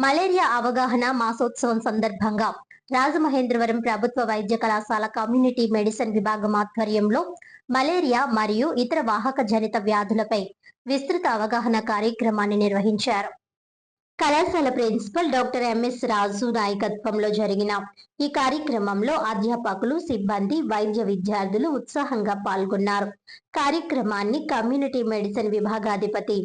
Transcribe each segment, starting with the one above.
Malaria అవగాహన మాసోత్సవం సందర్భంగా రాజమహేంద్రవరం ప్రభుత్వ వైద్య కళాశాల కమ్యూనిటీ మెడిసిన్ విభాగం ఆధ్వర్యంలో మలేరియా మరియు ఇతర వాహక జనిత వ్యాధులపై విస్తృత అవగాహన కార్యక్రమాన్ని నిర్వహించారు. కళాశాల ప్రిన్సిపల్ డాక్టర్ ఎంఎస్ రాజు నాయకత్వంలో జరిగిన ఈ కార్యక్రమంలో అధ్యాపకులు, సిబ్బంది, వైద్య విద్యార్థులు ఉత్సాహంగా పాల్గొన్నారు. కార్యక్రమాన్ని కమ్యూనిటీ మెడిసిన్ విభాగాధిపతి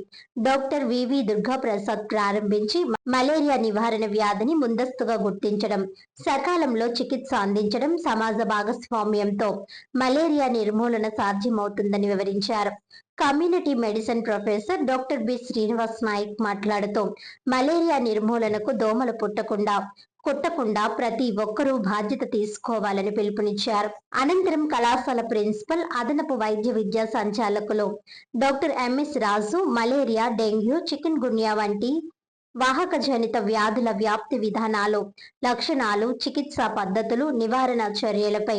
డాక్టర్ వివి దుర్గా ప్రసాద్ ప్రారంభించి మలేరియా నివారణ వ్యాధిని ముందస్తుగా గుర్తించడం, సకాలంలో చికిత్స అందించడం, సమాజ భాగస్వామ్యంతో మలేరియా నిర్మూలన సాధ్యమవుతుందని వివరించారు. Community medicine professor doctor B Srinivas Nayak మాట్లాడుతూ మలేరియా నిర్మూలనకు దోమలు కుట్టకుండా ప్రతి ఒక్కరూ బాధ్యత తీసుకోవాలని పిలుపునిచ్చారు. అనంతరం కళాశాల ప్రిన్సిపల్, అదనపు వైద్య విద్యా సంచాలకులు డాక్టర్ ఎంఎస్ రాజు మలేరియా, డెంగ్యూ, చికెన్ గున్యా వంటి వాహక జనిత వ్యాధుల వ్యాప్తి విధానాలు, లక్షణాలు, చికిత్సా పద్ధతులు, నివారణ చర్యలపై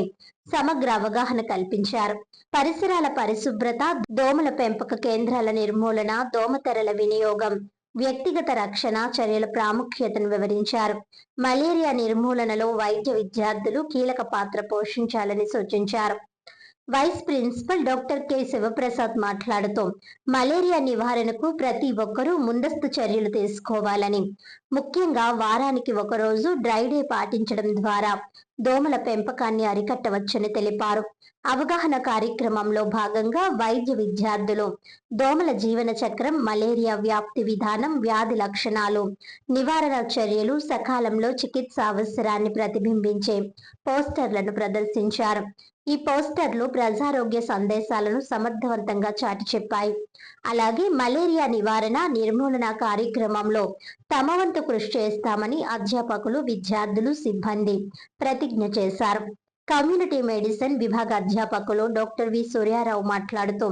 సమగ్ర అవగాహన కల్పించారు. పరిసరాల పరిశుభ్రత, దోమల పెంపక కేంద్రాల నిర్మూలన, దోమతెరల వినియోగం, వ్యక్తిగత రక్షణ చర్యల ప్రాముఖ్యతను వివరించారు. మలేరియా నిర్మూలనలో వైద్య విద్యార్థులు కీలక పాత్ర పోషించాలని సూచించారు. Vice principal doctor K Sivaprasad మాట్లాడుతూ మలేరియా నివారణకు ప్రతి ఒక్కరూ ముందస్తు చర్యలు తీసుకోవాలని, ముఖ్యంగా వారానికి ఒకరోజు డ్రై డే పాటించడం ద్వారా దోమల పెంపకాన్ని అరికట్టవచ్చని తెలిపారు. అవగాహన కార్యక్రమంలో భాగంగా వైద్య విద్యార్థులు దోమల జీవన చక్రం, మలేరియా వ్యాప్తి విధానం, వ్యాధి లక్షణాలు, నివారణ చర్యలు, సకాలంలో చికిత్స అవసరాన్ని ప్రతిబింబించే పోస్టర్లను ప్రదర్శించారు. ఈ పోస్టర్లు ప్రజారోగ్య సందేశాలను సమర్థవంతంగా చాటి చెప్పాయి. అలాగే మలేరియా నివారణ, నిర్మూలన కార్యక్రమంలో తమ వంతు కృషి చేస్తామని అధ్యాపకులు, విద్యార్థులు, సిబ్బంది ప్రతిజ్ఞ చేశారు. కమ్యూనిటీ మెడిసిన్ విభాగ అధ్యాపకులు డాక్టర్ వి సూర్యారావు మాట్లాడుతూ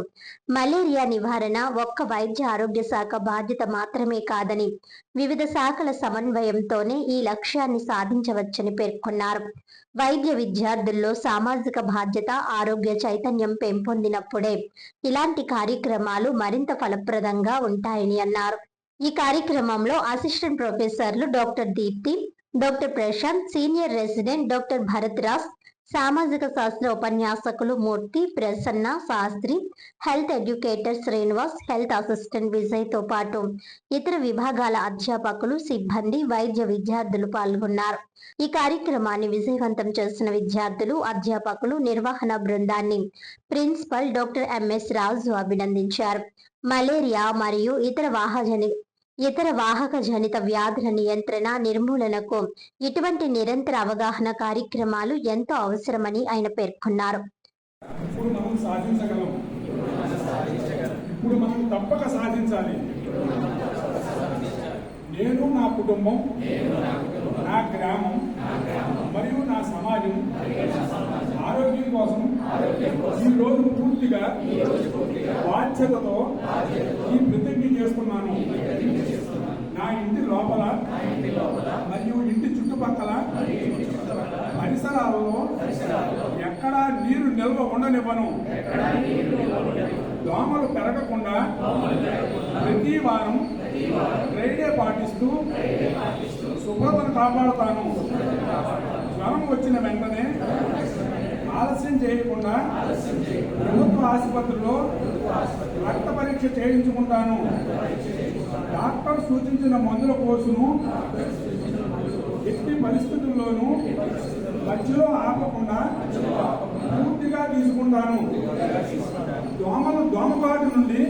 మలేరియా నివారణ ఒక్క వైద్య ఆరోగ్య శాఖ బాధ్యత మాత్రమే కాదని, వివిధ శాఖల సమన్వయంతోనే ఈ లక్ష్యాన్ని సాధించవచ్చని పేర్కొన్నారు. వైద్య విద్యార్థుల్లో సామాజిక బాధ్యత, ఆరోగ్య చైతన్యం పెంపొందినప్పుడే ఇలాంటి కార్యక్రమాలు మరింత ఫలప్రదంగా ఉంటాయని అన్నారు. ఈ కార్యక్రమంలో అసిస్టెంట్ ప్రొఫెసర్లు doctor Deepthi, doctor Prashanth, senior resident doctor Bharath Raj, సామాజిక శాస్త్ర ఉపన్యాసకులు Murthy, Prasanna, Sastry, health educator Srinivas, health assistant Vijay తో పాటు ఇతర విభాగాల అధ్యాపకులు, సిబ్బంది, వైద్య విద్యార్థులు పాల్గొన్నారు. ఈ కార్యక్రమాన్ని విజయవంతం చేసిన విద్యార్థులు, అధ్యాపకులు, నిర్వహణ బృందాన్ని ప్రిన్సిపల్ డాక్టర్ ఎంఎస్ రాజు అభినందించారు. మలేరియా మరియు ఇతర వాహక జనిత వ్యాధుల నియంత్రణ, నిర్మూలనకు ఇటువంటి నిరంతర అవగాహన కార్యక్రమాలు ఎంతో అవసరమని ఆయన పేర్కొన్నారు. ఇప్పుడు మనం తప్పక సాధించాలి. నేను, నా కుటుంబం, నా గ్రామం మరియు నా సమాజం ఆరోగ్యం కోసం ఈ రోజు పూర్తిగా బాధ్యతతో ఈ ప్రతిజ్ఞ చేస్తున్నాను. నా ఇంటి లోపల మరియు ఇంటి చుట్టుపక్కల పరిసరాలలో ఎక్కడా నీరు నిల్వ ఉండనివ్వను. దోమలు పెరగకుండా ప్రతి వారం డ్రై డే పాటిస్తూ శుభ్రతను కాపాడుతాను. జ్వరం వచ్చిన వెంటనే ఆలస్యం చేయకుండా ప్రభుత్వ ఆసుపత్రిలో రక్త పరీక్ష చేయించుకుంటాను. డాక్టర్ సూచించిన మందుల కోర్సును ఎట్టి పరిస్థితుల్లోనూ మధ్యలో ఆపకుండా పూర్తిగా తీసుకుంటాను. దోమకాటు నుండి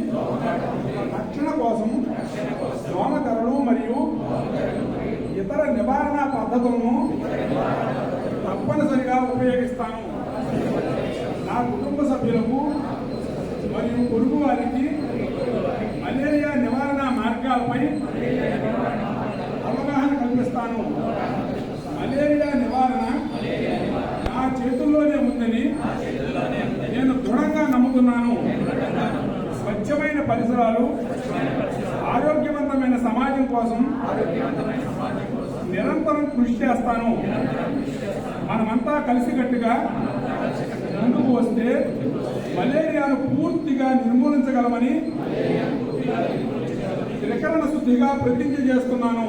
రక్షణ కోసం దోమతెరలు మరియు ఇతర నివారణ పద్ధతులను తప్పనిసరిగా ఉపయోగిస్తాను. నా కుటుంబ సభ్యులకు మరియు పొరుగు వారికి మలేరియా నివారణ మార్గాలపై అవగాహన కల్పిస్తాను. మలేరియా నివారణ నా చేతుల్లోనే ఉందని నేను దృఢంగా నమ్ముతున్నాను. స్వచ్ఛమైన పరిసరాలు, ఆరోగ్యవంతమైన సమాజం కోసం నిరంతరం కృషి చేస్తాను. మనమంతా కలిసికట్టుగా ముందుకు వస్తే మలేరియాను పూర్తిగా నిర్మూలించగలమని త్రికరణ శుద్ధిగా ప్రతిజ్ఞ చేస్తున్నాను.